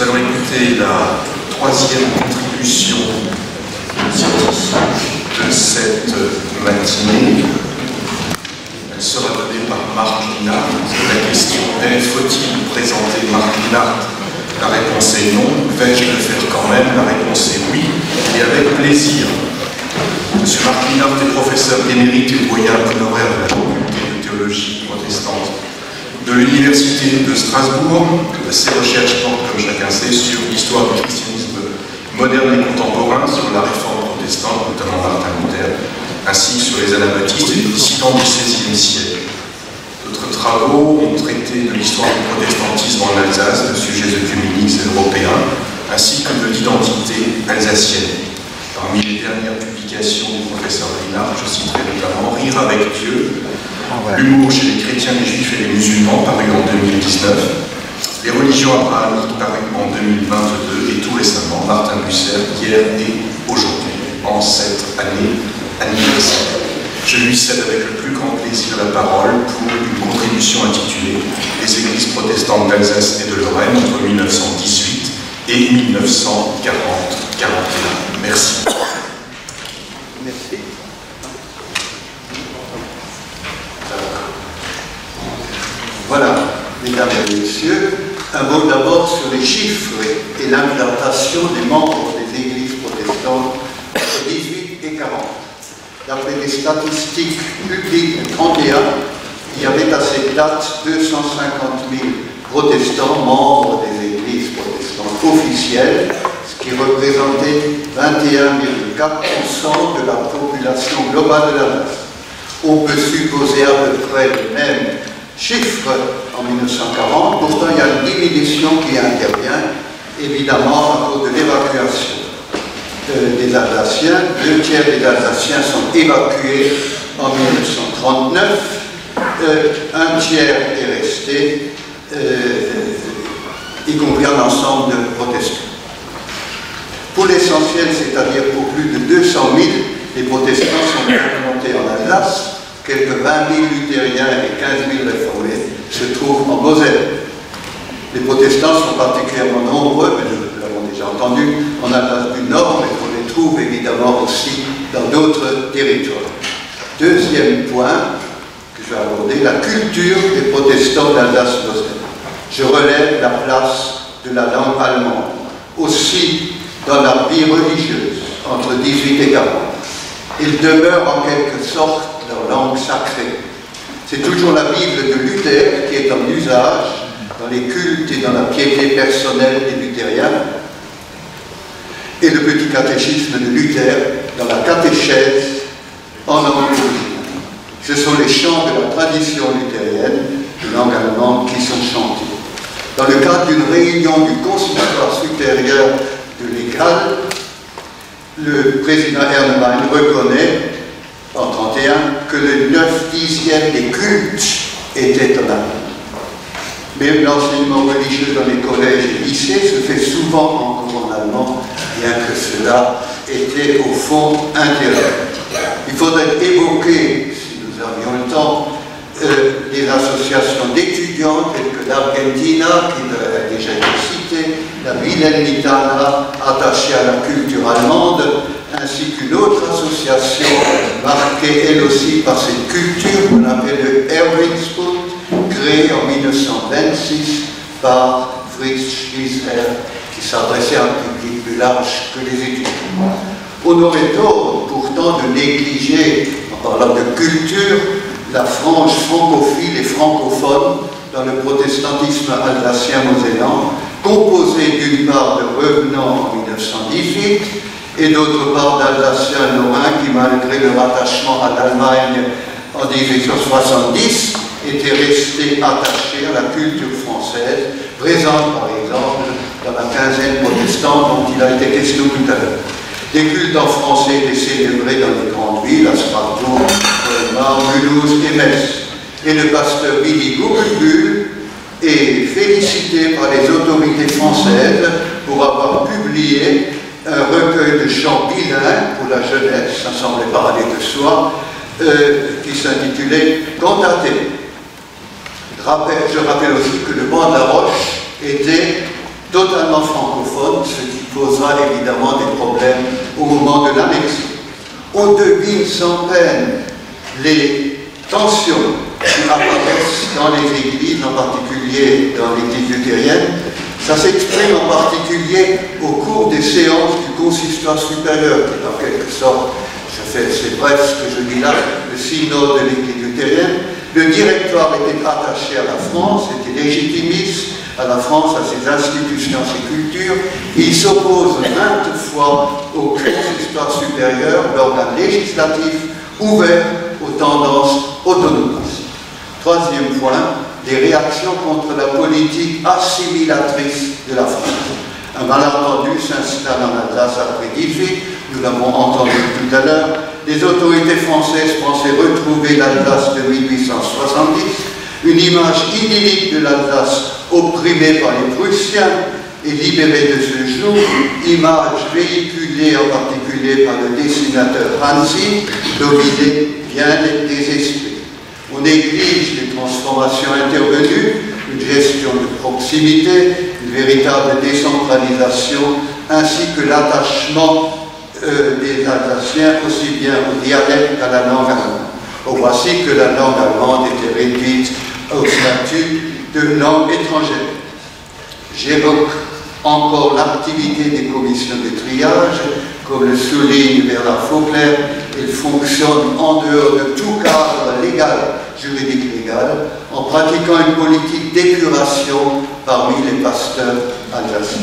nous allons écouter la troisième contribution de cette matinée. Elle sera donnée par Marc Linard. La question est: faut-il présenter Marc Linard? La réponse est non. Vais-je le faire quand même? La réponse est oui, et avec plaisir. Monsieur Marc Linard est professeur émérite et doyen honoraire de la faculté de théologie protestante de l'Université de Strasbourg. Ses recherches portent, comme chacun sait, sur l'histoire du christianisme moderne et contemporain, sur la réforme protestante, notamment Martin Luther, ainsi que sur les anabaptistes et les dissidents du XVIe siècle. D'autres travaux ont traité de l'histoire du protestantisme en Alsace, de sujets œcuméniques et européens, ainsi que de l'identité alsacienne. Parmi les dernières publications du professeur Linard, je citerai notamment Rire avec Dieu, L'humour chez les chrétiens, les juifs et les musulmans, paru en 2019, Les religions abrahamiques, paru en 2022, et tout récemment Martin Bucer, hier et aujourd'hui, en cette année anniversaire. Je lui cède avec le plus grand plaisir la parole pour une contribution intitulée Les églises protestantes d'Alsace et de Lorraine entre 1918 et 1940-41. Merci. Merci. Voilà, mesdames et messieurs, un mot d'abord sur les chiffres et l'implantation des membres des églises protestantes entre 18 et 40. D'après les statistiques publiques de 31, il y avait à cette date 250 000 protestants membres des églises protestantes officielles, ce qui représentait 21,4% de la population globale de la nation. On peut supposer à peu près le même chiffre en 1940, pourtant il y a une diminution qui intervient, évidemment à cause de l'évacuation des Alsaciens. 2 tiers des Alsaciens sont évacués en 1939, 1 tiers est resté, y compris un ensemble de protestants. Pour l'essentiel, c'est-à-dire pour plus de 200 000, les protestants sont implantés en Alsace. Quelques 20 000 luthériens et 15 000 réformés se trouvent en Moselle. Les protestants sont particulièrement nombreux, mais nous l'avons déjà entendu, en Alsace du Nord, mais on les trouve évidemment aussi dans d'autres territoires. Deuxième point que je vais aborder, la culture des protestants d'Alsace-Moselle. Je relève la place de la langue allemande, aussi dans la vie religieuse, entre 18 et 40. Il demeure en quelque sorte leur langue sacrée. C'est toujours la Bible de Luther qui est en usage dans les cultes et dans la piété personnelle des luthériens, et le petit catéchisme de Luther dans la catéchèse en langue originale. Ce sont les chants de la tradition luthérienne, de langue allemande, qui sont chantés. Dans le cadre d'une réunion du consistoire supérieur de l'Égal, le président Ernemann reconnaît en 1931 que le 9/10 des cultes étaient en allemand. Même l'enseignement religieux dans les collèges et lycées se fait souvent encore en allemand, bien que cela était au fond intérieur. Il faudrait évoquer, si nous avions le temps, des associations d'étudiants telles que l'Argentina, qui a déjà été citée, la Wilhelmitana, attachée à la culture allemande, ainsi qu'une autre association marquée elle aussi par cette culture qu'on appelle le Erwingsbund, créée en 1926 par Fritz Schließler, qui s'adressait à un public plus large que les étudiants. On aurait tort pourtant de négliger, en parlant de culture, la frange francophile et francophone dans le protestantisme alsacien-mosellan, composé d'une part de revenants en 1918 et d'autre part d'Alsaciens lorrains qui, malgré leur attachement à l'Allemagne en 1870, étaient restés attachés à la culture française, présente par exemple dans la quinzaine protestante dont il a été question tout à l'heure. Des cultes en français étaient célébrés dans les grandes villes, à Strasbourg, Colmar, Mulhouse et Metz. Et le pasteur Willy Guggenbuhl est félicité par les autorités françaises pour avoir publié un recueil de chants bilingues pour la jeunesse, ça ne semblait pas aller de soi, qui s'intitulait Cantate. Je rappelle aussi que le banc de la Roche était totalement francophone, ce qui posera évidemment des problèmes au moment de l'annexion. On devine sans peine les tensions qui apparaissent dans les églises, en particulier dans l'église luthérienne. Ça s'exprime en particulier au cours des séances du consistoire supérieur, qui en quelque sorte, c'est bref ce que je dis là, le synode de l'église luthérienne. Le directoire était attaché à la France, était légitimiste à la France, à ses institutions, à ses cultures. Il s'oppose maintes fois au consistoire supérieur, l'organe législatif ouvert aux tendances autonomistes. Troisième point, des réactions contre la politique assimilatrice de la France. Un malentendu s'installe en Alsace après 18, nous l'avons entendu tout à l'heure. Les autorités françaises pensaient retrouver l'Alsace de 1870, une image idyllique de l'Alsace opprimée par les Prussiens et libérée de ce jour, image véhiculée en particulier par le dessinateur Hansi, dominé bien des esprits. On néglige les transformations intervenues, une gestion de proximité, une véritable décentralisation, ainsi que l'attachement des Alsaciens aussi bien au dialecte qu'à la langue allemande. Voici que la langue allemande était réduite au statut de langue étrangère. J'évoque encore l'activité des commissions de triage, comme le souligne Bernard Faulkner. Il fonctionne en dehors de tout cadre légal, juridique légal, en pratiquant une politique d'épuration parmi les pasteurs alsaciens.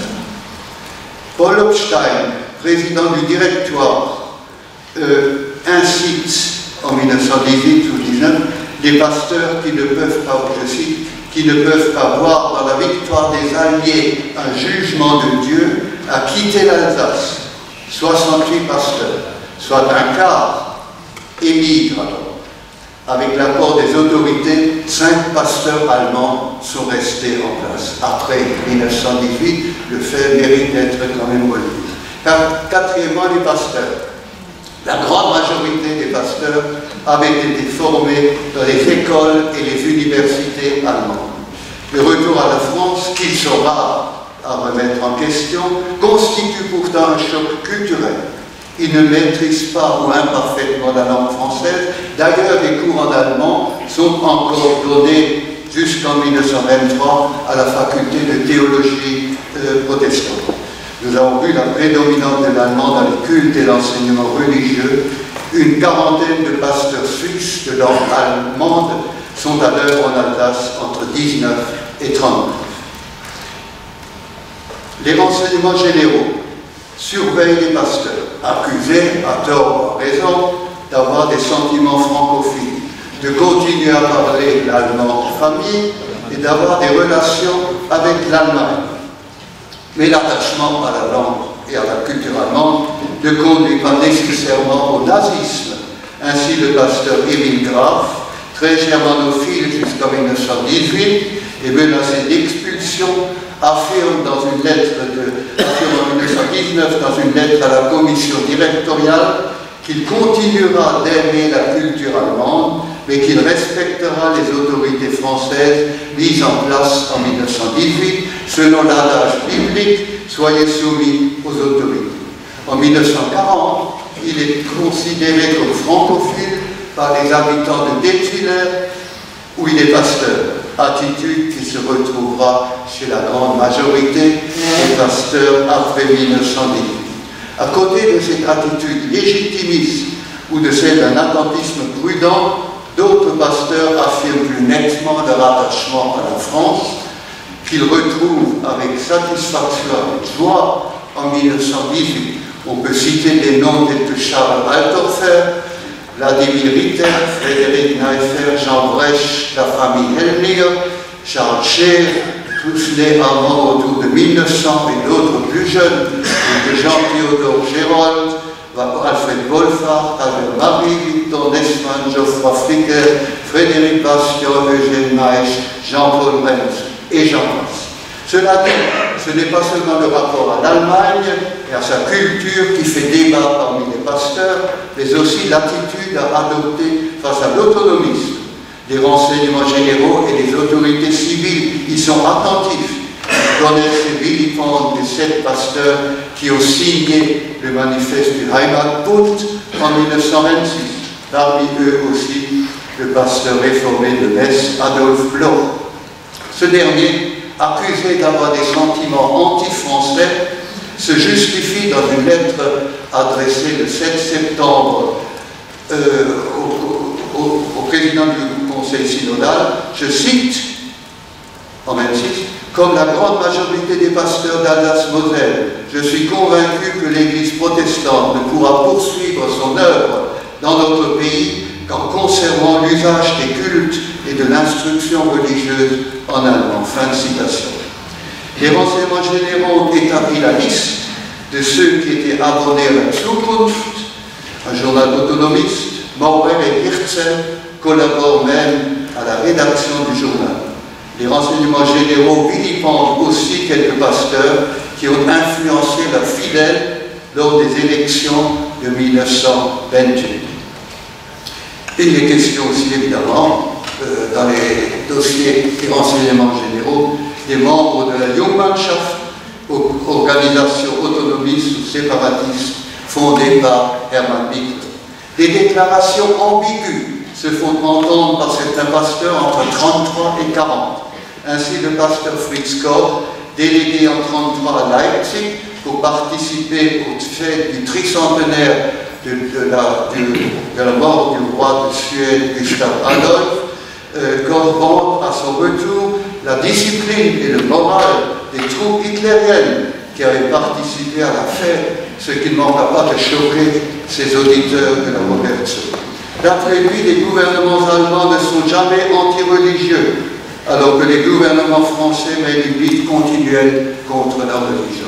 Paul Hopstein, président du directoire, incite en 1918 ou 19 les pasteurs qui ne peuvent pas, je cite, qui ne peuvent pas voir dans la victoire des Alliés un jugement de Dieu à quitter l'Alsace. 68 pasteurs, soit un quart, émigrent alors. Avec l'accord des autorités, 5 pasteurs allemands sont restés en place. Après 1918, le fait mérite d'être quand même relevé. Quatrièmement, les pasteurs. La grande majorité des pasteurs avaient été formés dans les écoles et les universités allemandes. Le retour à la France, qu'il sera à remettre en question, constitue pourtant un choc culturel. Ils ne maîtrisent pas ou imparfaitement la langue française. D'ailleurs, les cours en allemand sont encore donnés jusqu'en 1923 à la faculté de théologie protestante. Nous avons vu la prédominance de l'allemand dans les cultes et l'enseignement religieux. Une quarantaine de pasteurs suisses de langue allemande sont à l'œuvre en Alsace entre 19 et 39. Les renseignements généraux surveillent les pasteurs, accusés, à tort ou à raison, d'avoir des sentiments francophiles, de continuer à parler l'allemand en famille et d'avoir des relations avec l'Allemagne. Mais l'attachement à la langue et à la culture allemande ne conduit pas nécessairement au nazisme. Ainsi, le pasteur Emil Graf, très germanophile jusqu'en 1918 et menacé d'expulsion, affirme en 1919 dans une lettre à la commission directoriale qu'il continuera d'aimer la culture allemande, mais qu'il respectera les autorités françaises mises en place en 1918 selon l'adage biblique « Soyez soumis aux autorités ». En 1940, il est considéré comme francophile par les habitants de Dietwiller, où il est pasteur. Attitude qui se retrouvera chez la grande majorité des pasteurs après 1918. À côté de cette attitude légitimiste ou de celle d'un attentisme prudent, d'autres pasteurs affirment plus nettement leur attachement à la France, qu'ils retrouvent avec satisfaction et joie en 1918. On peut citer des noms tels que Charles Waldorfer, Vladimir Ritter, Frédéric Neiffer, Jean Brecht, la famille Helmir, Charles Scheer, tous nés avant autour de 1900 et d'autres plus jeunes, tels que Jean-Théodore Gérold, Alfred Wolfart, Albert Marie, Victor Nessmann, Geoffroy Fricker, Frédéric Bastien, Eugène Maïch, Jean-Paul Renz et j'en passe. Cela dit, ce n'est pas seulement le rapport à l'Allemagne et à sa culture qui fait débat parmi les pasteurs, mais aussi l'attitude à adopter face à l'autonomisme. Les renseignements généraux et les autorités civiles y sont attentifs. connaissent et vilipendent les 7 pasteurs qui ont signé le manifeste du Heimatbund en 1926. Parmi eux aussi, le pasteur réformé de Metz, Adolphe Bloch. Ce dernier, accusé d'avoir des sentiments anti-français, se justifie dans une lettre adressée le 7 septembre au président du Conseil synodal, je cite, en 26, « Comme la grande majorité des pasteurs d'Alsace-Moselle, je suis convaincu que l'Église protestante ne pourra poursuivre son œuvre dans notre pays qu'en conservant l'usage des cultes et de l'instruction religieuse en allemand. » Fin de citation. Les renseignements généraux ont établi la liste de ceux qui étaient abonnés à la Zukunft, un journal autonomiste. Morel et Hirzel collaborent même à la rédaction du journal. Les renseignements généraux vilipendent aussi quelques pasteurs qui ont influencé leurs fidèles lors des élections de 1928. Il est question aussi, évidemment, dans les dossiers des renseignements généraux, des membres de la Jungmannschaft, organisation autonomiste ou séparatiste fondée par Hermann Michel. Des déclarations ambiguës se font entendre par certains pasteurs entre 33 et 40. Ainsi, le pasteur Fritz Koch, délégué en 33 à Leipzig pour participer aux fêtes du tricentenaire de la mort du roi de Suède, Gustav Adolf, Koch vante à son retour la discipline et le moral des troupes hitlériennes qui avaient participé à la fête, ce qui ne manqua pas de choquer ses auditeurs de la Moderation. D'après lui, les gouvernements allemands ne sont jamais anti-religieux, alors que les gouvernements français mènent une lutte continuelle contre la religion.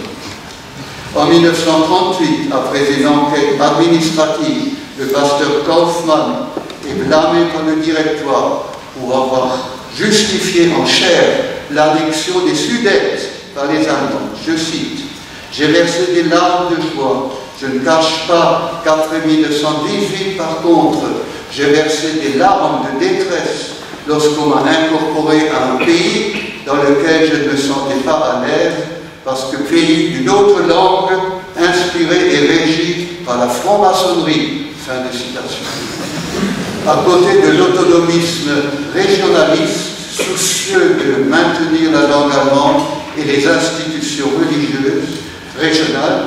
En 1938, après une enquête administrative, le pasteur Kaufmann est blâmé par le directoire pour avoir justifié en chair l'annexion des Sudètes par les Allemands. Je cite, « J'ai versé des larmes de joie. Je ne cache pas qu'après 1918, par contre, j'ai versé des larmes de détresse lorsqu'on m'a incorporé à un pays dans lequel je ne me sentais pas à l'aise, parce que pays d'une autre langue, inspiré et régi par la franc-maçonnerie. » Fin de citation. À côté de l'autonomisme régionaliste, soucieux de maintenir la langue allemande et les institutions religieuses régionales,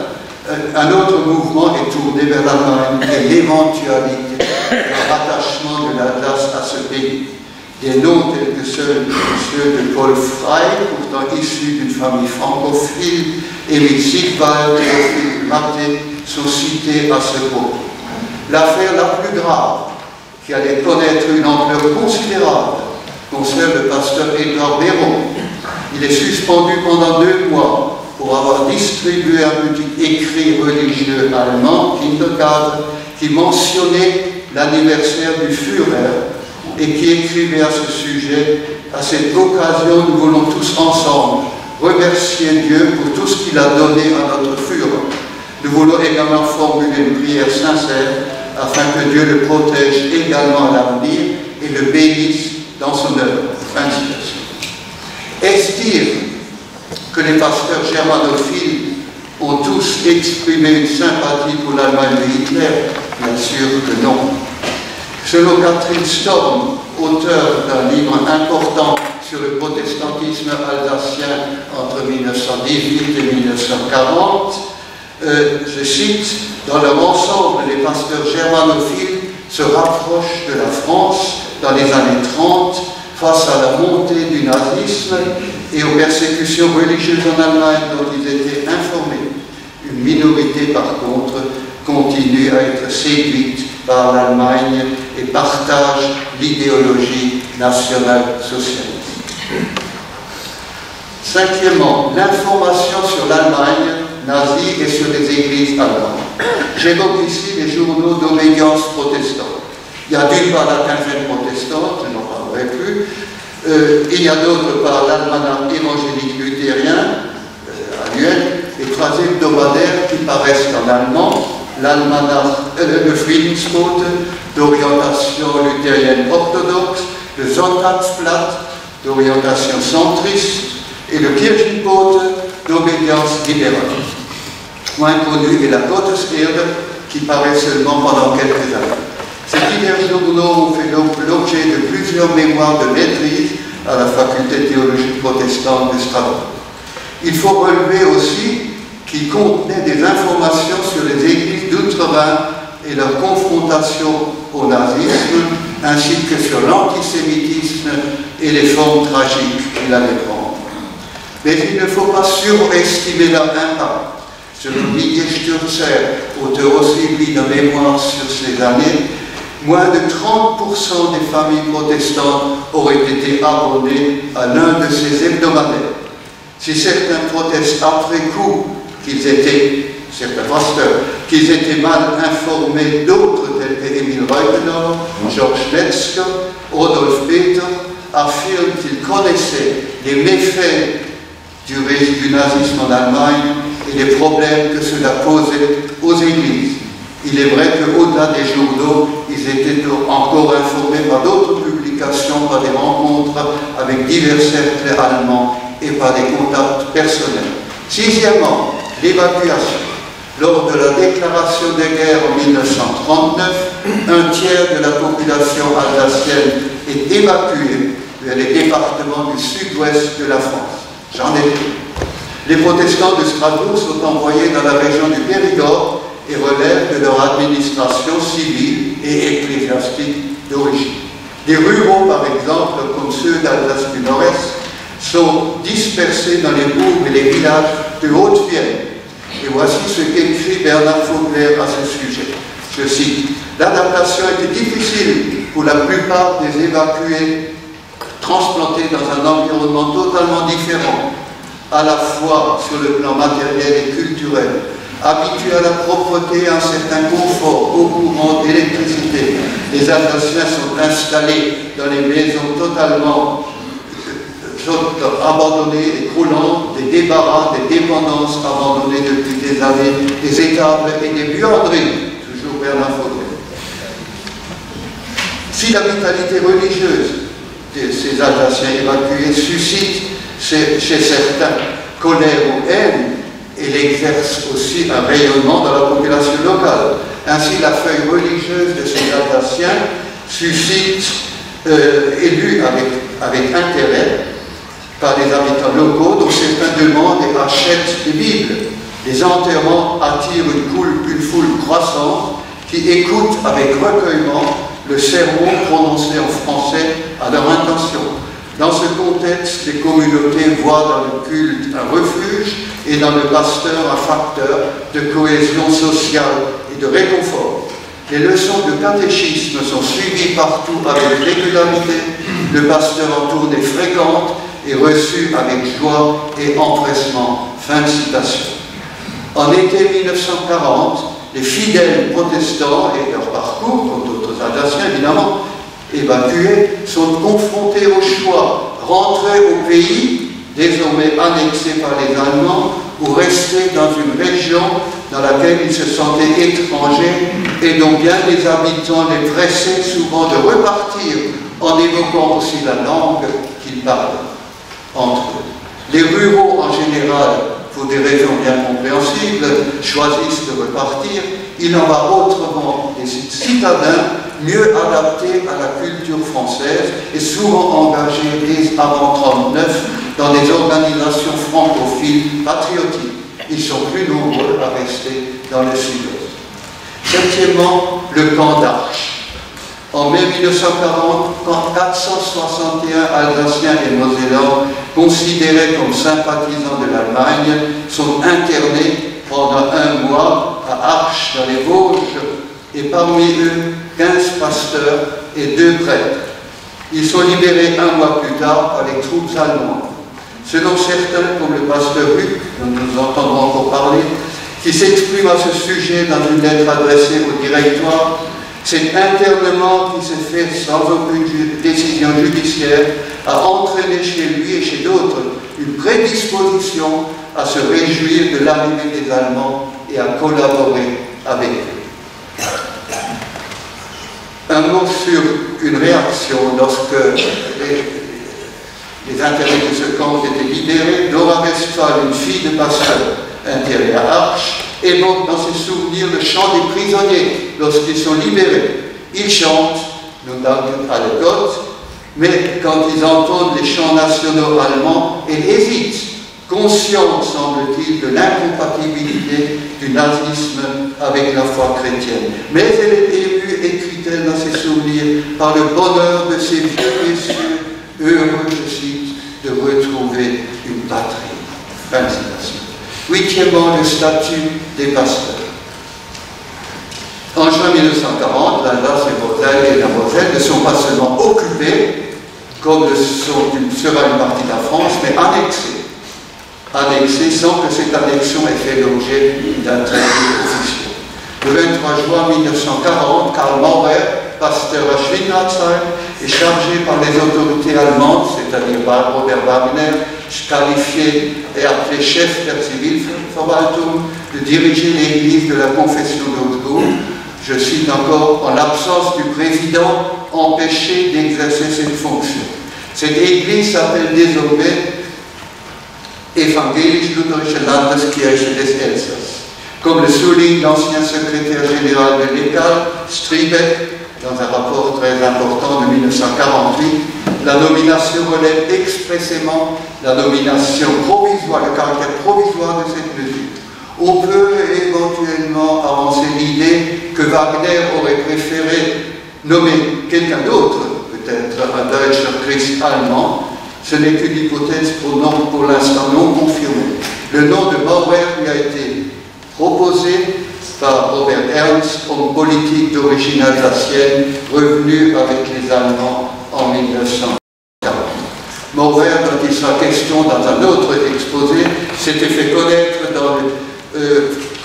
un autre mouvement est tourné vers l'Allemagne et l'éventualité d'un rattachement de l'Alsace à ce pays. Des noms tels que ceux de Paul Frey, pourtant issu d'une famille francophile, Emil Sigwald et Théophile Maté sont cités à ce propos. L'affaire la plus grave, qui allait connaître une ampleur considérable, concerne le pasteur Edouard Béron. Il est suspendu pendant 2 mois pour avoir distribué un petit écrit religieux allemand, Kindergarten, qui mentionnait l'anniversaire du Führer et qui écrivait à ce sujet « À cette occasion, nous voulons tous ensemble remercier Dieu pour tout ce qu'il a donné à notre Führer. Nous voulons également formuler une prière sincère afin que Dieu le protège également à l'avenir et le bénisse dans son œuvre. » Fin de citation. Est-ce dire que les pasteurs germanophiles ont tous exprimé une sympathie pour l'Allemagne de Hitler? Bien sûr que non. Selon Catherine Storm, auteure d'un livre important sur le protestantisme alsacien entre 1918 et 1940, je cite, « Dans leur ensemble, les pasteurs germanophiles se rapprochent de la France dans les années 30 face à la montée du nazisme et aux persécutions religieuses en Allemagne dont ils étaient informés. Une minorité, par contre, continue à être séduite par l'Allemagne et partage l'idéologie nationale-socialiste. » Cinquièmement, l'information sur l'Allemagne nazie et sur les églises allemandes. J'évoque ici les journaux d'obédience protestante. Il y a d'une part la quinzaine protestante, je n'en parlerai plus. Il y a d'autre part l'almanach évangélique luthérien, annuel, et 3 hebdomadaires qui paraissent en allemand, l'almanach, le Friedensbote d'orientation luthérienne orthodoxe, le Sonntagsblatt d'orientation centriste, et le Kirchenbote d'obédience libérale. Moins connu est la Gotteserde, qui paraît seulement pendant quelques années. Ces divers journaux ont fait l'objet de plusieurs mémoires de maîtrise à la faculté théologique protestante de Strasbourg. Il faut relever aussi qu'ils contenaient des informations sur les églises d'outre-Rhin et leur confrontation au nazisme, ainsi que sur l'antisémitisme et les formes tragiques qu'il allait prendre. Mais il ne faut pas surestimer leur impact. Selon Didier Sturzer, auteur aussi lui de mémoire sur ces années, moins de 30% des familles protestantes auraient été abonnées à l'un de ces hebdomadaires. Si certains protestent après coup certains pasteurs, qu'ils étaient mal informés, d'autres tels qu'Emil Reutenau, Georges Metzger, Rudolf Peter, affirment qu'ils connaissaient les méfaits du nazisme en Allemagne et les problèmes que cela posait aux églises. Il est vrai qu'au-delà des journaux, ils étaient encore informés par d'autres publications, par des rencontres avec divers cercles allemands et par des contacts personnels. Sixièmement, l'évacuation. Lors de la déclaration de guerre en 1939, un tiers de la population alsacienne est évacuée vers les départements du sud-ouest de la France. J'en ai pris. Les protestants de Strasbourg sont envoyés dans la région du Périgord et relèvent de leur administration civile et ecclésiastique d'origine. Les ruraux, par exemple, comme ceux d'Alsace du Nord-Est, sont dispersés dans les bourgs et les villages de Haute-Vienne. Et voici ce qu'écrit Bernard Faulkner à ce sujet. Je cite: « L'adaptation était difficile pour la plupart des évacués transplantés dans un environnement totalement différent, à la fois sur le plan matériel et culturel, habitués à la propreté et à un certain confort, au courant d'électricité. Les Alsaciens sont installés dans les maisons totalement abandonnées et croulantes, des débarras, des dépendances abandonnées depuis des années, des étables et des buanderies. » Toujours Bernard Faulkner. Si la vitalité religieuse de ces Alsaciens évacués suscite chez certains colère ou haine, elle exerce aussi un rayonnement dans la population locale. Ainsi, la feuille religieuse de ces Alsaciens suscite, est lue avec intérêt par les habitants locaux, dont certains demandent et achètent des Bibles. Les enterrements attirent une foule croissante qui écoute avec recueillement le sermon prononcé en français à leur intention. Dans ce contexte, les communautés voient dans le culte un refuge et dans le pasteur un facteur de cohésion sociale et de réconfort. Les leçons de catéchisme sont suivies partout avec régularité, le pasteur en tournée fréquente est reçu avec joie et empressement. Fin de citation. En été 1940, les fidèles protestants et leur parcours, comme d'autres Alsaciens évidemment, évacués, sont confrontés au choix: rentrer au pays, désormais annexé par les Allemands, ou rester dans une région dans laquelle ils se sentaient étrangers et dont bien les habitants les pressaient souvent de repartir, en évoquant aussi la langue qu'ils parlent entre eux. Les ruraux en général, pour des raisons bien compréhensibles, choisissent de repartir. Il en va autrement des citadins mieux adaptés à la culture française et souvent engagés dès avant 1939 dans des organisations francophiles patriotiques. Ils sont plus nombreux à rester dans le sud-ouest. Septièmement, le camp d'Arches. En mai 1940, quand 461 Alsaciens et Mosellans, considérés comme sympathisants de l'Allemagne, sont internés pendant un mois à Arches, dans les Vosges, et parmi eux, 15 pasteurs et 2 prêtres. Ils sont libérés un mois plus tard par les troupes allemandes. Selon certains, comme le pasteur Huck, dont nous entendrons encore parler, qui s'exprime à ce sujet dans une lettre adressée au directoire, cet internement qui s'est fait sans aucune décision judiciaire a entraîné chez lui et chez d'autres une prédisposition à se réjouir de l'arrivée des Allemands et à collaborer avec eux. Un mot sur une réaction lorsque les interdits de ce camp étaient libérés. Dora Westphal, une fille de pasteur, internée à Arches, évoque dans ses souvenirs le chant des prisonniers lorsqu'ils sont libérés. Ils chantent, nous donnons à la côte, mais quand ils entendent les chants nationaux allemands, ils hésitent, conscients, semble-t-il, de l'incompatibilité du nazisme avec la foi chrétienne. Mais elle est émue, écrit-elle dans ses souvenirs, par le bonheur de ces vieux messieurs, heureux, je cite, de retrouver une patrie. Fin de citation. Huitièmement, le statut des pasteurs. En juin 1940, l'Alsace et la Moselle ne sont pas seulement occupées, comme sera une partie de la France, mais annexées. Annexées sans que cette annexion ait fait l'objet d'un traité officiel. Le 23 juin 1940, Karl Maurer, pasteur à Schwingratzheim, est chargé par les autorités allemandes, c'est-à-dire Robert Wagner, qualifié et appelé chef der Zivilverwaltung, de diriger l'église de la confession d'Augsbourg. Je cite encore, en l'absence du président empêché d'exercer cette fonction. Cette église s'appelle désormais Evangelisch-Lutherische Landeskirche des Elsass. Comme le souligne l'ancien secrétaire général de l'ECAL, Striebeck, dans un rapport très important de 1948, la nomination relève expressément la nomination provisoire, le caractère provisoire de cette mesure. On peut éventuellement avancer l'idée que Wagner aurait préféré nommer quelqu'un d'autre, peut-être un Deutscher Christ allemand. Ce n'est qu'une hypothèse pour l'instant non confirmée. Le nom de Maurer lui a été proposé par Robert Ernst, homme politique d'origine alsacienne, revenu avec les Allemands en 1940. Maurer, dont il sera question dans un autre exposé, s'était fait connaître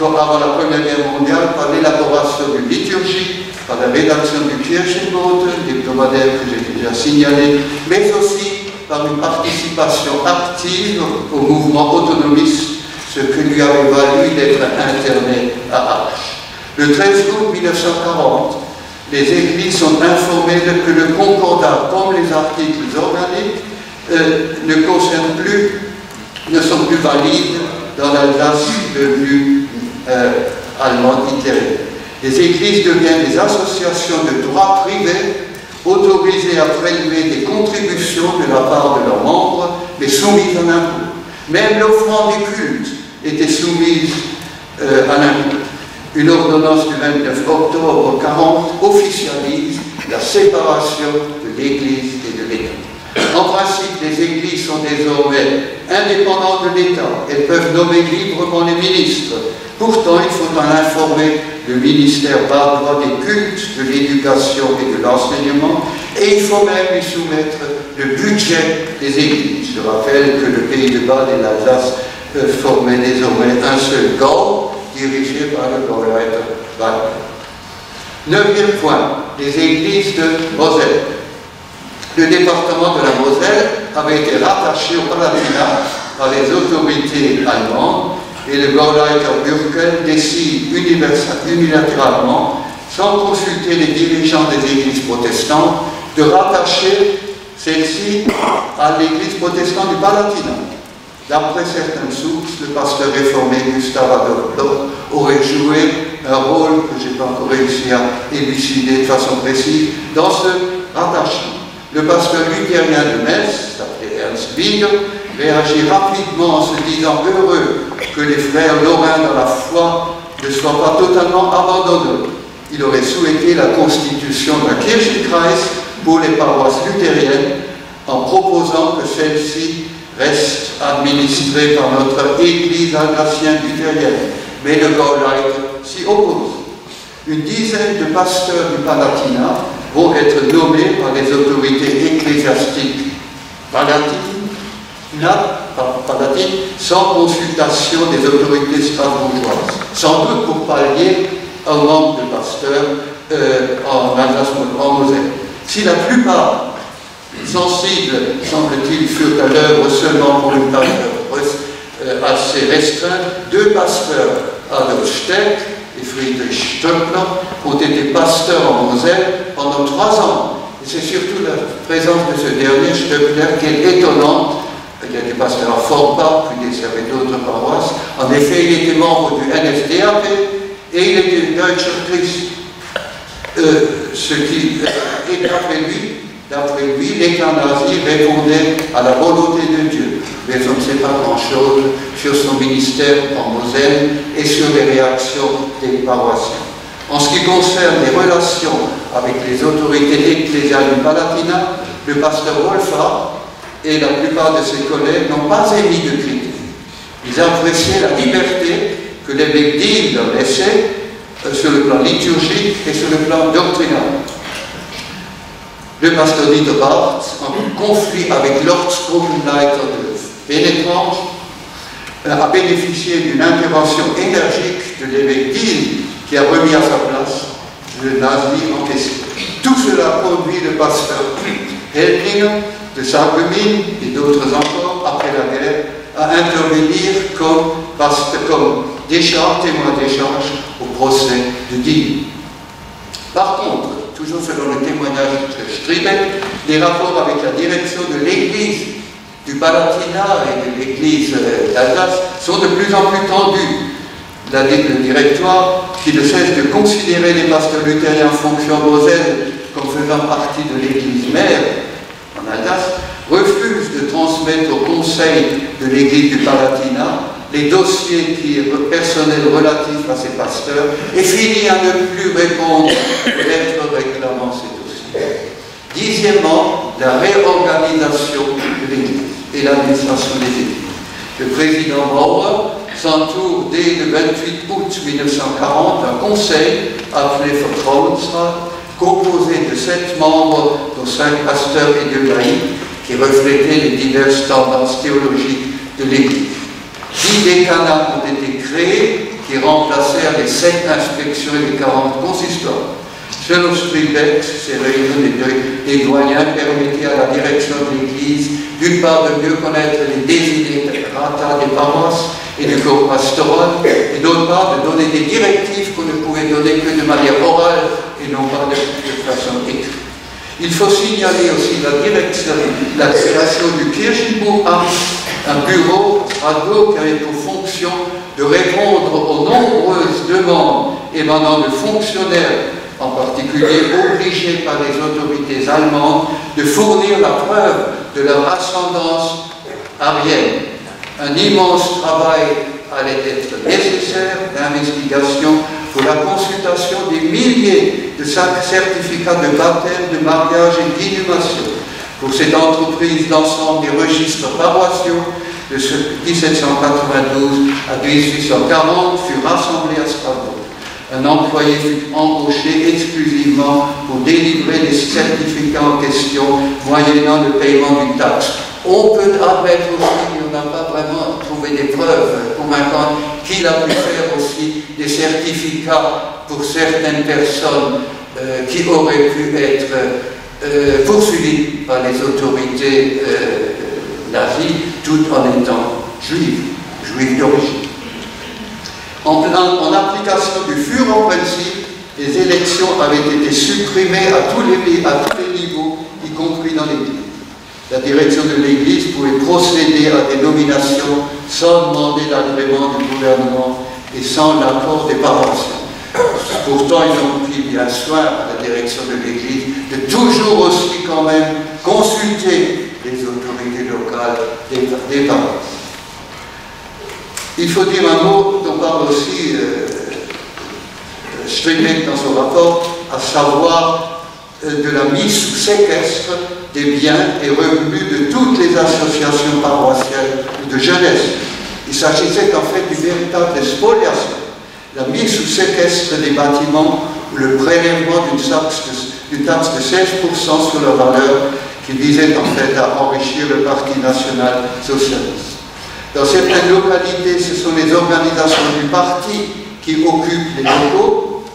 avant la Première Guerre mondiale par l'élaboration d'une liturgie, par la rédaction du Kirchenbote, l'hebdomadaire que j'ai déjà signalé, mais aussi par une participation active au mouvement autonomiste, ce que lui avait valu d'être interné à Arches. Le 13 août 1940, les églises sont informées que le concordat, comme les articles organiques, ne sont plus valides dans l'Alsace devenue allemande hitlérienne. Les églises deviennent des associations de droit privé autorisées à prélever des contributions de la part de leurs membres, mais soumises à l'impôt. Même l'offrande des cultes était soumise à l'impôt. Une ordonnance du 29 octobre 1940 officialise la séparation de l'Église et de l'État. En principe, les églises sont désormais indépendantes de l'État. Elles peuvent nommer librement les ministres. Pourtant, il faut en informer le ministère bavarois des cultes, de l'éducation et de l'enseignement, et il faut même lui soumettre le budget des églises. Je rappelle que le Pays de Bade et l'Alsace formaient désormais un seul Gau, dirigé par le Gauleiter Wagner. 9e point, les églises de Moselle. Le département de la Moselle avait été rattaché au Palatinat par les autorités allemandes et le Gauleiter Bürkel décide unilatéralement, sans consulter les dirigeants des églises protestantes, de rattacher celle-ci à l'église protestante du Palatinat. D'après certaines sources, le pasteur réformé Gustav Adolf Bloch aurait joué un rôle que je n'ai pas encore réussi à élucider de façon précise dans ce rattachement. Le pasteur luthérien de Metz, appelé Ernst Bieger, réagit rapidement en se disant heureux que les frères lorrains dans la foi ne soient pas totalement abandonnés. Il aurait souhaité la constitution d'un Kirchenkreis pour les paroisses luthériennes en proposant que celle-ci reste administrée par notre Église alsacienne luthérienne. Mais le Gauleiter s'y oppose. Une dizaine de pasteurs du Palatinat vont être nommés par les autorités ecclésiastiques palatines sans consultation des autorités strasbourgeoises, sans doute pour pallier un manque de pasteurs en Alsace-Moselle. Si la plupart sensibles, semble-t-il, furent à l'œuvre seulement pour une période assez restreinte, 2 pasteurs, Adolf Steck et Friedrich Stöckler, ont été pasteurs en Moselle pendant 3 ans. Et c'est surtout la présence de ce dernier, Stöckler, qui est étonnante. Il était pasteur à Forbach, puis il servait d'autres paroisses. En effet, il était membre du NSDAP et il était Deutscher Christ. Ce qui est d'après lui, l'État nazi répondait à la volonté de Dieu. Mais on ne sait pas grand-chose sur son ministère en Moselle et sur les réactions des paroissiens. En ce qui concerne les relations avec les autorités ecclésiales du Palatinat, le pasteur Wolfach et la plupart de ses collègues n'ont pas émis de critiques. Ils appréciaient la liberté que l'évêque Diel leur laissait sur le plan liturgique et sur le plan doctrinal. Le pasteur Dieter Barth, en conflit avec l'Ortsgruppenleiter de Pénétrange, a bénéficié d'une intervention énergique de l'évêque Diel qui a remis à sa place le nazi en question. Tout cela conduit le pasteur Helming de Sarreguemines et d'autres encore, après la guerre, à intervenir comme témoin d'échange au procès de Diel. Par contre, toujours selon le témoignage de Striebeck, les rapports avec la direction de l'Église du Palatinat et de l'Église d'Alsace sont de plus en plus tendus. Le directoire, qui ne cesse de considérer les pasteurs luthériens en fonction à Moselle comme faisant partie de l'Église mère en Alsace, refuse de transmettre au conseil de l'Église du Palatinat les dossiers personnels relatifs à ces pasteurs et finit à ne plus répondre aux lettres réclamant ces dossiers. Dixièmement, la réorganisation de l'Église et l'administration des Églises. Le président Maurer s'entoure dès le 28 août 1940 d'un conseil appelé Vertrauensrat, composé de 7 membres, dont 5 pasteurs et 2 laïcs, qui reflétaient les diverses tendances théologiques de l'Église. 10 décanats ont été créés qui remplacèrent les 7 inspections et les 40 consistoires. Selon Striebeck, ces réunions des doyens permettaient à la direction de l'Église, d'une part, de mieux connaître les desiderata des paroisses et du corps pastoral, et d'autre part, de donner des directives qu'on ne pouvait donner que de manière orale et non pas de façon écrite. Il faut signaler aussi la création du Kirchenbuchamt, un bureau radio qui avait pour fonction de répondre aux nombreuses demandes émanant de fonctionnaires, en particulier obligés par les autorités allemandes, de fournir la preuve de leur ascendance arienne. Un immense travail allait être nécessaire d'investigation pour la consultation des milliers de certificats de baptême, de mariage et d'inhumation. Pour cette entreprise, l'ensemble des registres paroissiaux de 1792 à 1840 furent rassemblés à Strasbourg. Un employé fut embauché exclusivement pour délivrer les certificats en question, moyennant le paiement d'une taxe. On peut admettre aussi qu'on n'a pas vraiment trouvé des preuves convaincantes qu'il a pu faire aussi des certificats pour certaines personnes qui auraient pu être poursuivies par les autorités nazies, tout en étant juifs d'origine. En application du Führer principe, les élections avaient été supprimées à tous les niveaux, y compris dans l'Église. La direction de l'Église pouvait procéder à des nominations sans demander l'agrément du gouvernement et sans l'accord des paroissiens. Pourtant, ils ont pris bien soin, à la direction de l'Église, de toujours aussi quand même consulter les autorités locales des paroisses. Il faut dire un mot dont parle aussi Striebeck dans son rapport, à savoir de la mise sous séquestre des biens et revenus de toutes les associations paroissiales de jeunesse. Il s'agissait en fait d'une véritable spoliation, la mise sous séquestre des bâtiments ou le prélèvement d'une taxe de 16% sur leur valeur qui visait en fait à enrichir le Parti national socialiste. Dans certaines localités, ce sont les organisations du parti qui occupent les locaux,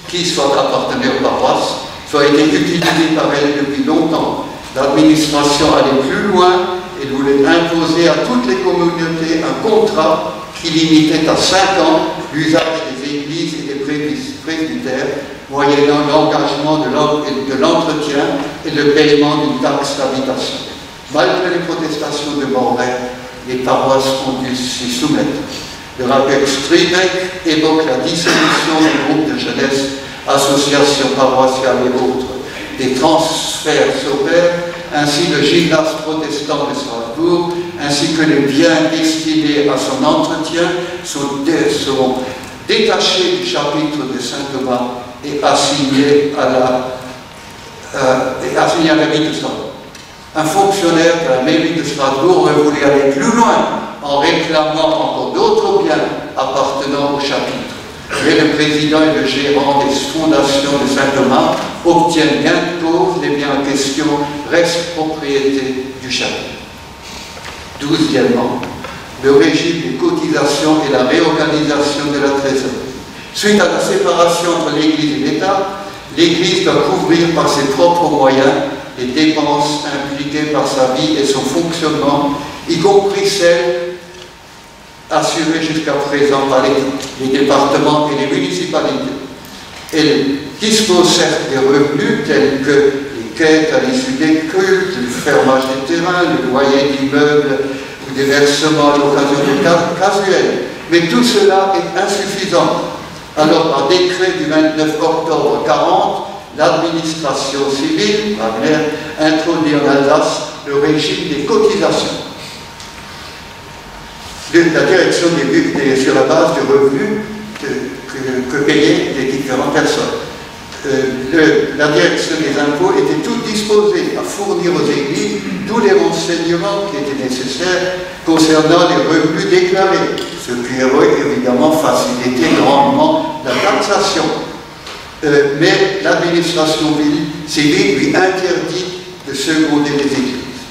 qui soit appartenaient aux paroisses, soit été utilisés par elles depuis longtemps. L'administration allait plus loin et voulait imposer à toutes les communautés un contrat qui limitait à 5 ans l'usage des églises et des presbytères, moyennant l'engagement de l'entretien et le paiement d'une taxe d'habitation. Malgré les protestations de Morlaix, les paroisses ont dû s'y soumettre. Le rappel Stribeck évoque la dissolution du groupe de jeunesse, associations paroissiales et autres. Des transferts s'opèrent, ainsi le gymnase protestant de Strasbourg, ainsi que les biens destinés à son entretien sont détachés du chapitre de Saint-Thomas et assignés à la mairie de Strasbourg. Un fonctionnaire de la mairie de Strasbourg aurait voulu aller plus loin en réclamant encore d'autres biens appartenant au chapitre. Mais le président et le gérant des fondations de Saint-Thomas obtiennent gain de cause, les biens en question restent propriété du chapitre. 12e, le régime des cotisations et la réorganisation de la trésorerie. Suite à la séparation entre l'Église et l'État, l'Église doit couvrir par ses propres moyens les dépenses impliquées par sa vie et son fonctionnement, y compris celles assurées jusqu'à présent par les départements et les municipalités. Elle dispose certes des revenus tels que les quêtes à l'issue des cultes, le fermage des terrains, le loyer d'immeubles ou des versements à l'occasion de casuels, mais tout cela est insuffisant. Alors, par décret du 29 octobre 1940, l'administration civile, Wagner, introduit en Alsace le régime des cotisations. La direction sur la base du revenu que payaient les différentes personnes. La direction des impôts était toute disposée à fournir aux églises tous les renseignements qui étaient nécessaires concernant les revenus déclarés, ce qui aurait évidemment facilité grandement la taxation. Mais l'administration civile lui interdit de seconder les églises.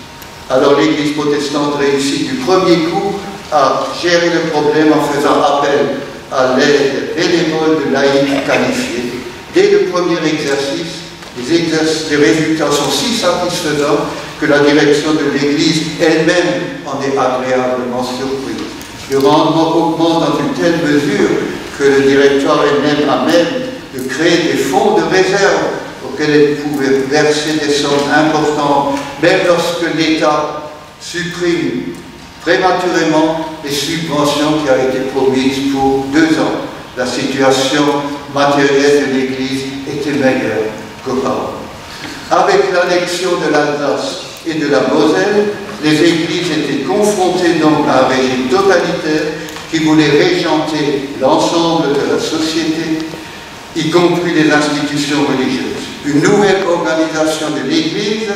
Alors l'Église protestante réussit du premier coup à gérer le problème en faisant appel à l'aide bénévole de laïcs qualifiés. Dès le premier exercice, les résultats sont si satisfaisants que la direction de l'Église elle-même en est agréablement surprise. Le rendement augmente dans une telle mesure que le directoire elle-même a même de créer des fonds de réserve auxquels elle pouvait verser des sommes importantes, même lorsque l'État supprime prématurément les subventions qui avaient été promises pour 2 ans. La situation matérielle de l'Église était meilleure qu'auparavant. Avec l'annexion de l'Alsace et de la Moselle, les églises étaient confrontées donc à un régime totalitaire qui voulait régenter l'ensemble de la société, y compris les institutions religieuses. Une nouvelle organisation de l'Église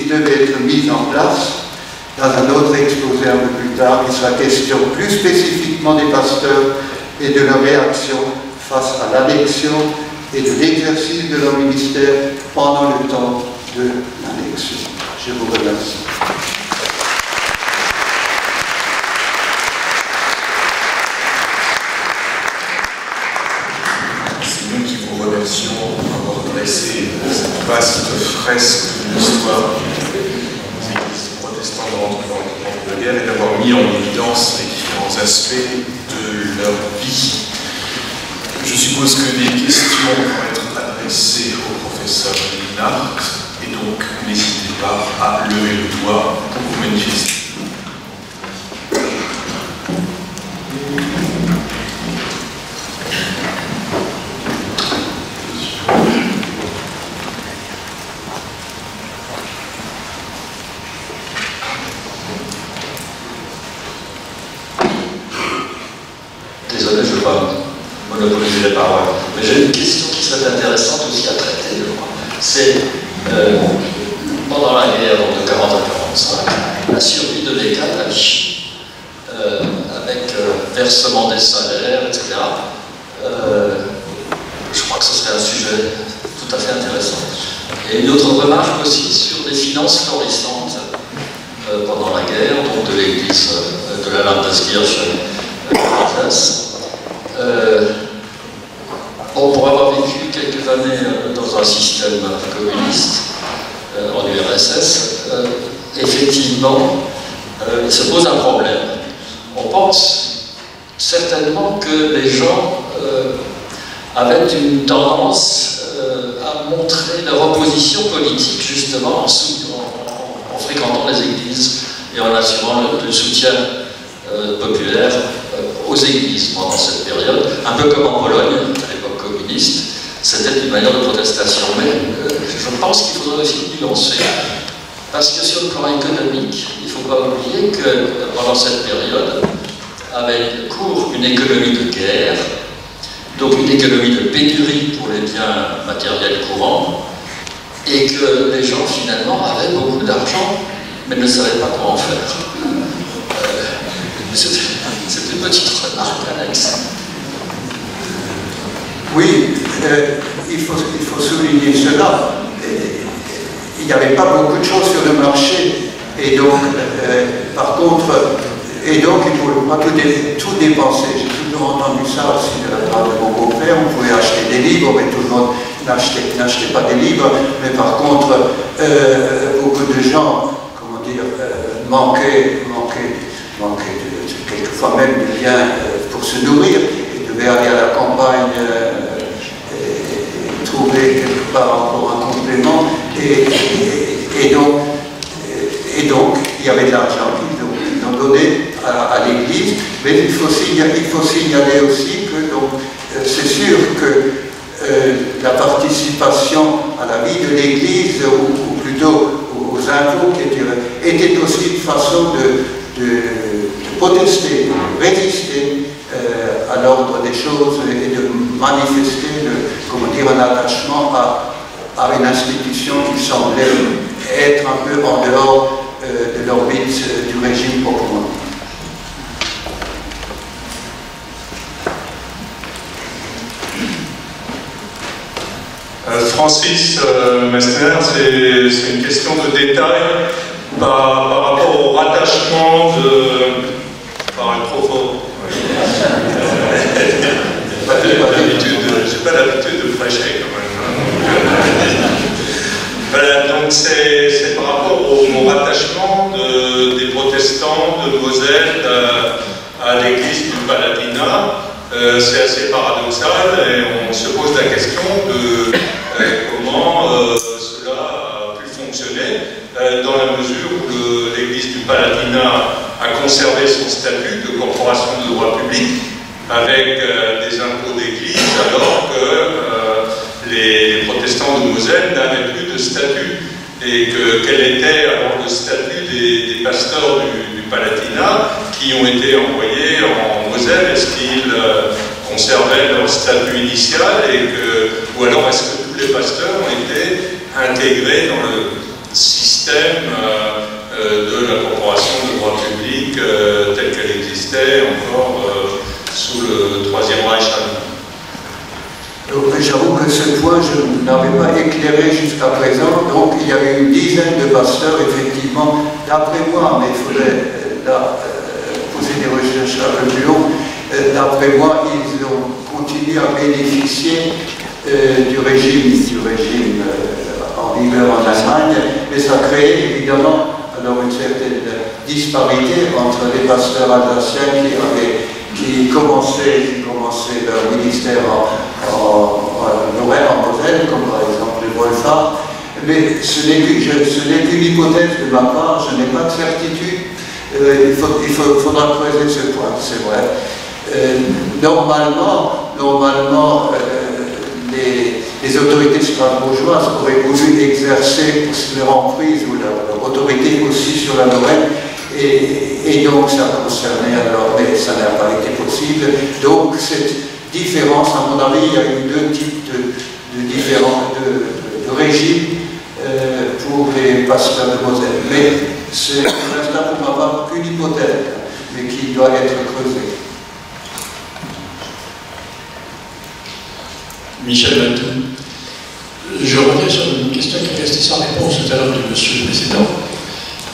devait être mise en place. Dans un autre exposé un peu plus tard, il sera question plus spécifiquement des pasteurs et de leur réaction face à l'annexion et de l'exercice de leur ministère pendant le temps de l'annexion. Je vous remercie. C'est nous qui vous remercions d'avoir dressé cette vaste fresque de l'histoire des églises protestantes dans la guerre et d'avoir mis en évidence les différents aspects de leur vie. Je suppose que des questions vont être adressées au professeur Linhart, et donc n'hésitez pas à lever le doigt pour vous manifester. Désolé, je ne veux pas monopoliser les paroles. Mais j'ai une question qui serait intéressante aussi à traiter, je crois. C'est pendant la guerre donc de 40 à 45, la survie de l'État à Vichy, avec versement des salaires, etc. Je crois que ce serait un sujet tout à fait intéressant. Et une autre remarque aussi sur des finances florissantes pendant la guerre, donc de l'église de la Landeskirche d'Alsace. Pour avoir vécu quelques années dans un système communiste en URSS, effectivement, il se pose un problème. On pense certainement que les gens avait une tendance à montrer leur opposition politique, justement, en fréquentant les églises et en assurant le soutien populaire aux églises pendant cette période, un peu comme en Pologne, à l'époque communiste. C'était une manière de protestation, mais je pense qu'il faudrait aussi nuancer, parce que sur le plan économique, il ne faut pas oublier que pendant cette période avait cours une économie de guerre, donc une économie de pénurie pour les biens matériels courants, et que les gens finalement avaient beaucoup d'argent, mais ne savaient pas quoi en faire. C'est une petite remarque annexe. Oui, il faut souligner cela. Il n'y avait pas beaucoup de choses sur le marché, et donc, par contre, il ne faut pas tout dépenser. J'ai toujours entendu ça aussi de la part de mon beau-père. On pouvait acheter des livres, mais tout le monde n'achetait pas des livres. Mais par contre, beaucoup de gens, comment dire, manquaient quelquefois même de biens pour se nourrir. Ils devaient aller à la campagne et trouver quelque part encore un complément. Et donc, il y avait de l'argent qu'ils ont donné à l'Église, mais il faut signaler aussi que c'est sûr que la participation à la vie de l'Église, ou plutôt aux impôts, était aussi une façon de protester, de résister à l'ordre des choses et de manifester un attachement à une institution qui semblait être un peu en dehors de l'orbite du régime proprement. Francis Messner, c'est une question de détail par rapport au rattachement de... Par un trop fort. J'ai pas l'habitude de prêcher quand même. Voilà, donc c'est par rapport au rattachement des protestants de Moselle à l'église du Palatinat. C'est assez paradoxal et on se pose la question de comment cela a pu fonctionner dans la mesure où l'église du Palatinat a conservé son statut de corporation de droit public avec des impôts d'église alors que les protestants de Moselle n'avaient plus de statut et quel était alors le statut des pasteurs du Palatinat qui ont été envoyés en Moselle. Est-ce qu'ils conservaient leur statut initial ou alors est-ce que tous les pasteurs ont été intégrés dans le système de la corporation de droit public telle qu'elle existait encore sous le Troisième Reich allemand? J'avoue que ce point, je n'avais pas éclairé jusqu'à présent. Donc, il y avait une dizaine de pasteurs, effectivement, d'après moi, mais il faudrait poser des recherches un peu plus longues. D'après moi, ils ont continué à bénéficier du régime en vigueur en Allemagne, mais ça crée évidemment alors une certaine disparité entre les pasteurs alsaciens qui commençaient leur ministère en Lorraine, en Moselle, comme par exemple le Wolfach. Mais ce n'est qu'une hypothèse de ma part, je n'ai pas de certitude. Il faudra creuser ce point, c'est vrai. Normalement, les autorités strasbourgeoises auraient voulu exercer leur emprise ou leur autorité aussi sur la Lorraine, et donc ça concernait alors, mais ça n'a pas été possible. Donc cette différence, à mon avis, il y a eu deux types de régimes pour les pasteurs de Moselle. Mais c'est là pour ma part qu'une hypothèse, mais qui doit être creusée. Michel Matou. Je reviens sur une question qui est restée sans réponse tout à l'heure du monsieur précédent.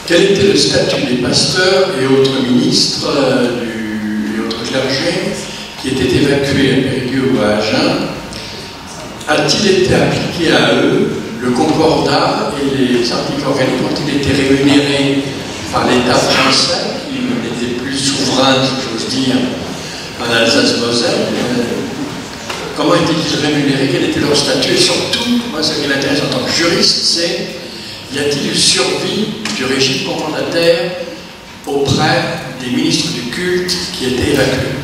Quel était le statut des pasteurs et autres ministres et autres clergés qui étaient évacués à Périgueux ou à Agen? A-t-il été appliqué à eux le concordat et les articles organiques ont-ils été rémunérés par l'État français qui n'était plus souverain, si j'ose dire, en Alsace-Moselle? comment étaient-ils rémunérés, quel était leur statut, et surtout, moi ce qui m'intéresse en tant que juriste, c'est y a-t-il une survie du régime commandataire auprès des ministres du culte qui étaient évacués?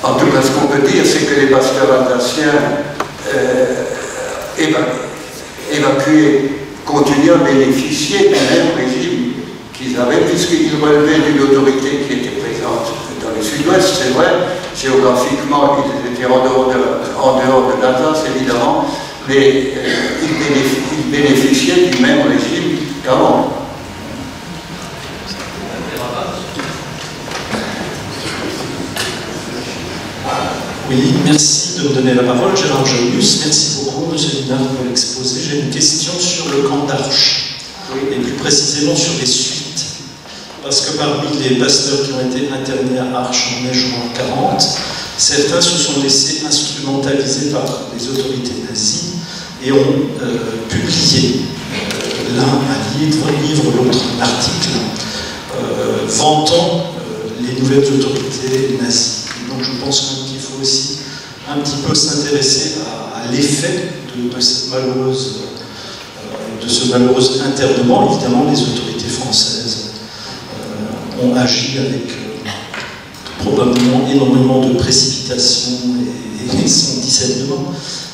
En tout cas, ce qu'on peut dire, c'est que les pasteurs alsaciens évacués continuent à bénéficier du même régime qu'ils avaient, puisqu'ils relevaient d'une autorité qui était présente dans le sud-ouest, c'est vrai. Géographiquement, ils étaient en dehors de l'Alsace, évidemment, mais ils bénéficiaient du même régime qu'avant. Oui, merci de me donner la parole, Gérard Joyus. Merci beaucoup, M. Linard, pour l'exposé. J'ai une question sur le camp d'Arche, et plus précisément sur les suites. Parce que parmi les pasteurs qui ont été internés à Arche en mai-juin 40, certains se sont laissés instrumentaliser par les autorités nazies et ont publié l'un un livre, l'autre un article, vantant les nouvelles autorités nazies. Et donc je pense qu'il faut aussi un petit peu s'intéresser à l'effet de ce malheureux internement. Évidemment, les autorités françaises ont agi avec probablement énormément de précipitation et sans discernement,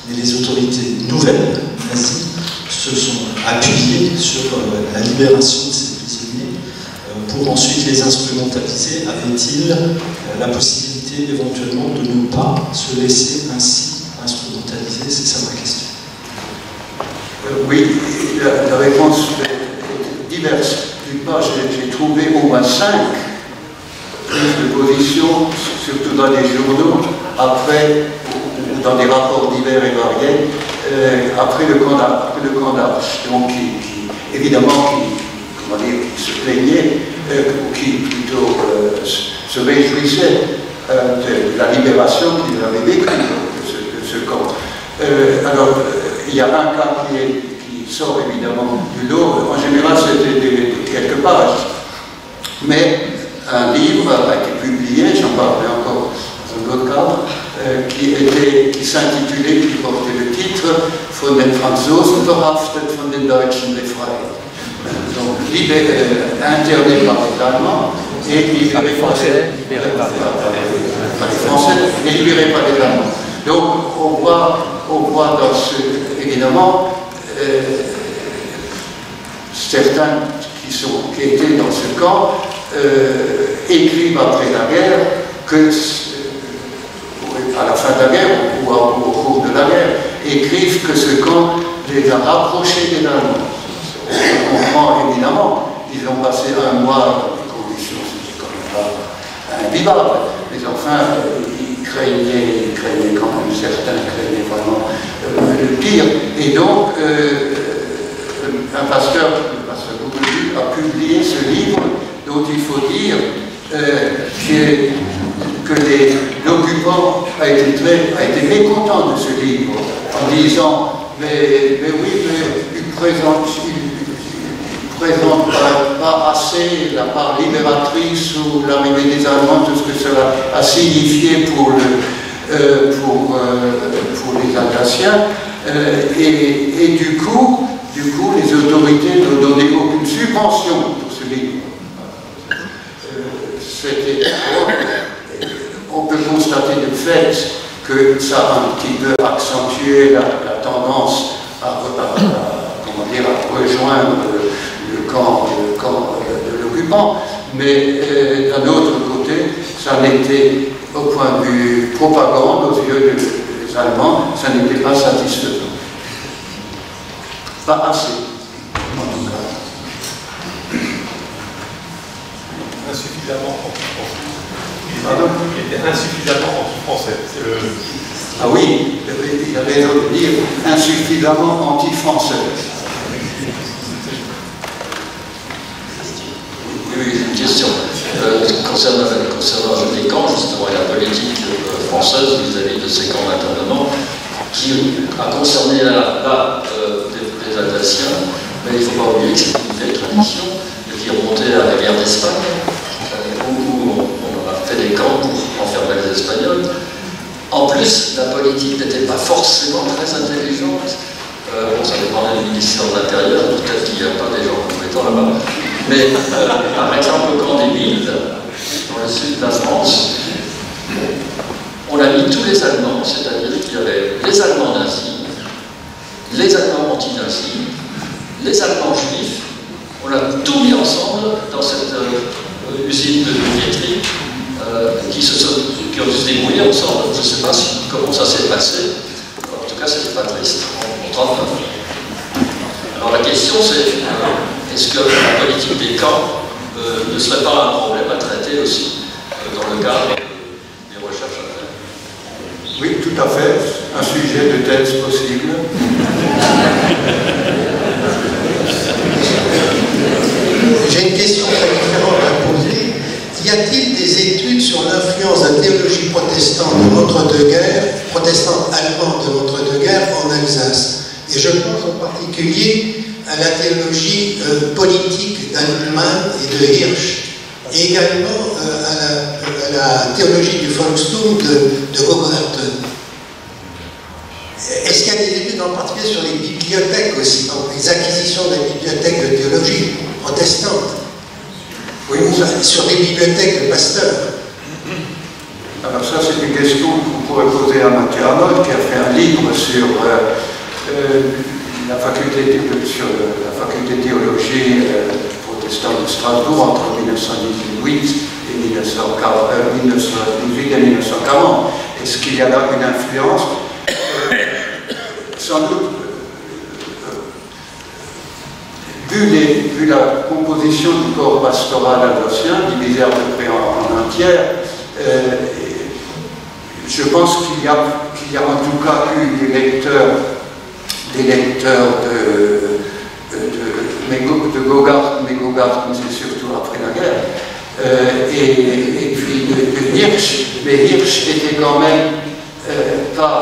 mais les autorités nouvelles nazies se sont appuyées sur la libération de ces prisonniers pour ensuite les instrumentaliser. Avait-il la possibilité éventuellement de ne pas se laisser ainsi instrumentaliser? C'est ça ma question. Oui, la réponse est diverse. D'une part, j'ai trouvé au moins 5 prises de position, surtout dans les journaux, après, ou dans des rapports divers et variés, après le camp d'Arche, donc évidemment, qui se plaignait, ou qui plutôt se réjouissait de la libération qu'ils avaient vécue de ce camp. Alors, il y a un cas qui sort évidemment du lot. En général, c'était quelques pages. Mais un livre a été publié, j'en parlerai encore dans un autre cadre, qui s'intitulait, qui portait le titre Von den Franzosen verhaftet, von den Deutschen befreit. Donc, interné par les Allemands et libéré par les Français et libéré par les Allemands. Donc, on voit dans ce, évidemment, certains qui étaient dans ce camp écrivent après la guerre que, à la fin de la guerre ou au cours de la guerre, écrivent que ce camp les a rapprochés des Allemands. On comprend évidemment, ils ont passé un mois dans des conditions, c'était quand même pas invivable, mais enfin, ils craignaient quand même, certains craignaient vraiment le pire. Et donc, un pasteur Bourdieu a publié ce livre dont il faut dire que l'occupant a été mécontent de ce livre en disant mais oui, mais il présente pas assez la part libératrice ou l'arrivée des Allemands, tout ce que cela a signifié pour les Alsaciens. Et du coup, les autorités ne donnaient aucune subvention pour ce livre. On peut constater de fait que ça a un petit peu accentué la tendance à rejoindre le camp de l'occupant, mais d'un autre côté, ça n'était, au point de vue propagande, aux yeux des Allemands, ça n'était pas satisfaisant. Pas assez, en tout cas. Insuffisamment anti-français. Pardon ? Il était insuffisamment anti-français. Ah oui, il avait raison de dire insuffisamment anti-français. Oui, une question. Concernant les camps, justement, et la politique française vis-à-vis de ces camps d'internement, qui a concerné les Alsaciens, mais il ne faut pas oublier que c'est une vieille tradition qui remontait à la guerre d'Espagne, où on a fait des camps pour enfermer les Espagnols. En plus, la politique n'était pas forcément très intelligente. Bon, ça dépendait du ministère de l'Intérieur, peut-être qu'il n'y a pas des gens compétents là-bas. Mais par exemple, au camp des Milles, dans le sud de la France, on a mis tous les Allemands, c'est-à-dire qu'il y avait les Allemands nazis, les Allemands anti-nazis, les Allemands juifs. On a tout mis ensemble dans cette usine de billetterie qui ont dû se débrouiller ensemble. Je ne sais pas comment ça s'est passé. En tout cas, c'était pas triste. En 1939. Alors la question c'est, est-ce que la politique des camps ne serait pas un problème à traiter aussi dans le cadre des recherches à faire? Oui, tout à fait. Un sujet de thèse possible. J'ai une question très différente à poser. Y a-t-il des études sur l'influence de la théologie protestante de l'entre-deux-guerres, protestante allemande de l'entre-deux-guerres en Alsace? Et je pense en particulier à la théologie politique d'Hahnemann et de Hirsch, et également à la théologie du Volkstum de Gogarten. Est-ce qu'il y a des études en particulier sur les bibliothèques aussi, donc les acquisitions des bibliothèques de théologie protestante? Oui, sur les bibliothèques de Pasteur. Alors ça, c'est une question qu'on pourrait poser à Mathieu Arnold, qui a fait un livre sur la faculté de théologie protestante de Strasbourg entre 1918 et 1918 et 1940. Est-ce qu'il y a là une influence? Sans doute, vu la composition du corps pastoral alsacien, divisé à peu près en un tiers, je pense qu'il y a en tout cas eu des lecteurs de Gogarten, mais Gogarten c'est surtout après la guerre, et puis de Hirsch, mais Hirsch était quand même pas,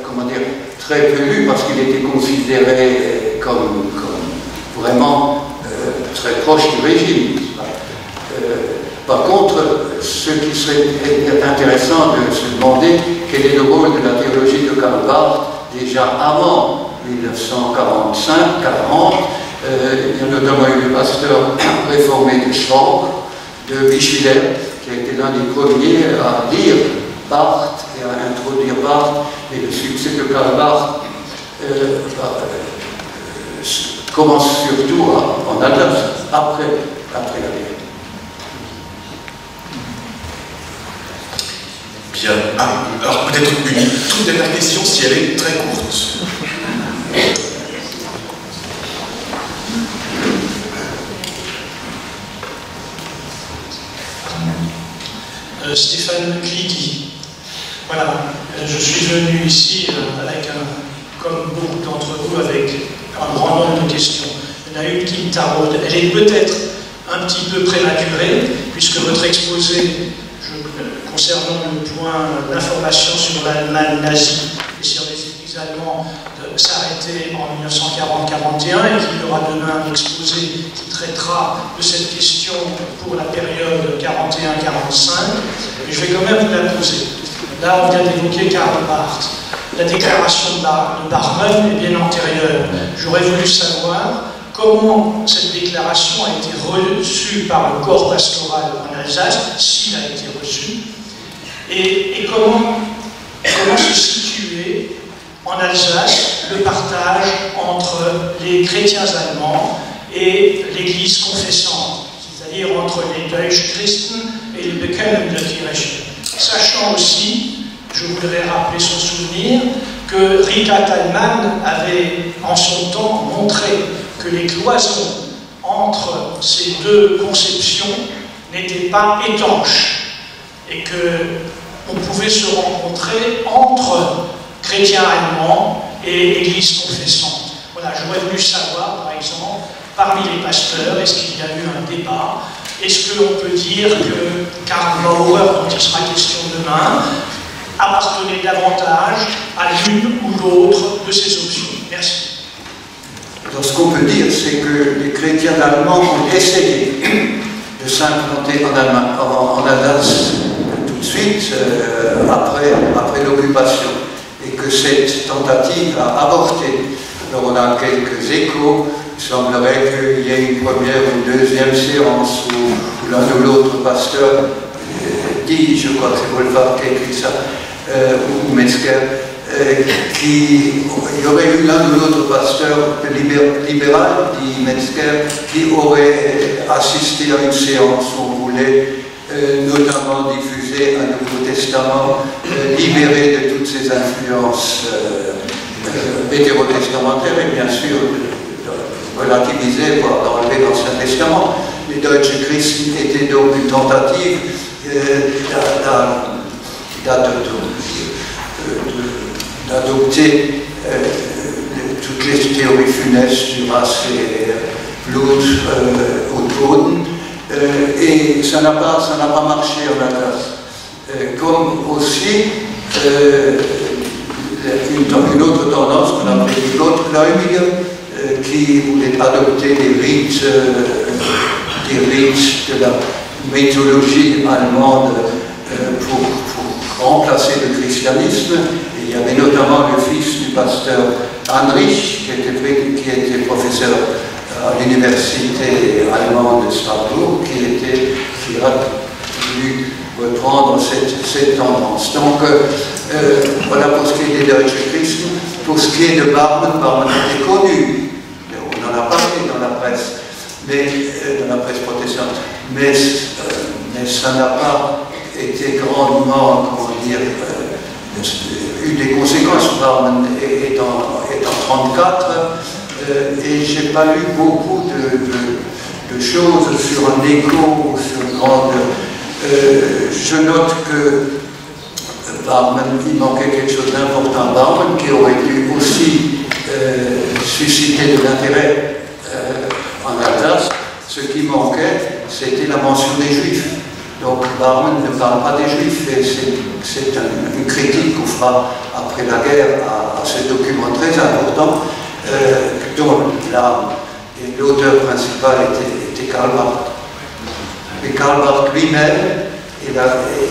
comment dire, très peu lu parce qu'il était considéré comme vraiment très proche du régime. Par contre, ce qui serait intéressant de se demander quel est le rôle de la théologie de Karl Barth déjà avant 1945-40. Il y a notamment eu le pasteur réformé de Schwab, de Bischwiller, qui a été l'un des premiers à lire Barth et à introduire Barth, et le succès de Karl Barth commence surtout en Alsace, après la guerre. Bien. Alors peut-être une toute dernière question, si elle est très courte. Stéphane Cliqui. Voilà, je suis venu ici avec comme beaucoup d'entre vous, avec un grand nombre de questions. Il y en a une qui me taraude. Elle est peut-être un petit peu prématurée, puisque votre exposé concernant le point d'information sur l'Allemagne nazie et sur les ennemis allemands s'arrêter en 1940-41 et qu'il y aura demain un exposé qui traitera de cette question pour la période 41-45. Mais je vais quand même vous la poser. Là, on vient d'évoquer Karl Barth. La déclaration de Barmen est bien antérieure. J'aurais voulu savoir comment cette déclaration a été reçue par le corps pastoral en Alsace, s'il a été reçu, et comment se situer en Alsace le partage entre les chrétiens allemands et l'Église confessante, c'est-à-dire entre les Deutsche Christen et les Bekennende Kirche. Sachant aussi, je voudrais rappeler son souvenir, que Richard Thalmann avait en son temps montré que les cloisons entre ces deux conceptions n'étaient pas étanches et qu'on pouvait se rencontrer entre chrétiens allemands et églises confessantes. Voilà, j'aurais voulu savoir, par exemple, parmi les pasteurs, est-ce qu'il y a eu un débat? Est-ce qu'on peut dire que Karl Maurer, dont il sera question demain, appartenait davantage à l'une ou l'autre de ces options? Merci. Alors, ce qu'on peut dire, c'est que les chrétiens allemands ont essayé de s'implanter en Alsace tout de suite, après l'occupation, et que cette tentative a avorté. Alors on a quelques échos. Il semblerait qu'il y ait une première ou une deuxième séance où l'un ou l'autre pasteur dit, je crois que c'est Wolfhard qui a écrit ça, ou Metzger, il y aurait eu l'un ou l'autre pasteur libéral, dit Metzger, qui aurait assisté à une séance où on voulait notamment diffuser un Nouveau Testament libéré de toutes ces influences hétérotestamentaires et bien sûr relativisé, voire d'enlever l'Ancien Testament. Les Deutsche Christen étaient donc une tentative d'adopter toutes les théories funestes du Race et Blut und Boden, et ça n'a pas marché en Alsace. Comme aussi une autre tendance qu'on appelait die Gottgläubige, qui voulait adopter des rites de la mythologie allemande pour remplacer le christianisme. Et il y avait notamment le fils du pasteur Heinrich, qui était professeur à l'université allemande de Strasbourg, qui a voulu reprendre cette tendance. Donc voilà pour ce qui est des Deutsche Christen. Pour ce qui est de Barmen était connu, on en a parlé dans la presse, dans la presse protestante, mais ça n'a pas été grandement, comment dire, eu des conséquences. Barmen est en 1934, et j'ai pas lu beaucoup de choses sur un écho, sur une grande. Je note que Barmen, il manquait quelque chose d'important. Barmen, qui aurait dû aussi susciter de l'intérêt en Alsace, ce qui manquait, c'était la mention des Juifs. Donc Barmen ne parle pas des Juifs, et c'est une critique qu'on fera après la guerre à ce document très important, dont l'auteur principal était Karl Barth. Et Karl Barth lui-même,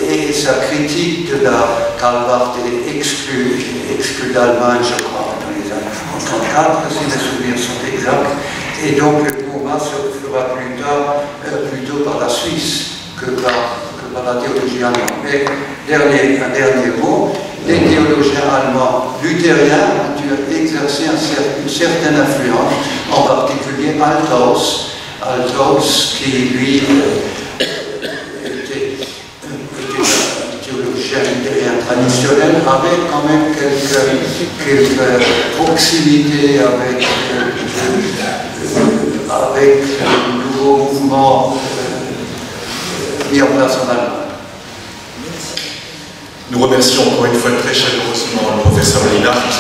et sa critique de la Karl Barth est exclue d'Allemagne, je crois, dans les années 1934, si mes souvenirs sont exacts. Et donc le combat se fera plus tard, plutôt par la Suisse que par la théologie allemande. Mais un dernier mot, les théologiens allemands luthériens ont dû exercer une certaine influence, en particulier Althaus, qui lui luthérien traditionnel, avait quand même quelques proximités avec le nouveau mouvement mis en place en Allemagne. Nous remercions encore une fois très chaleureusement le professeur Linhart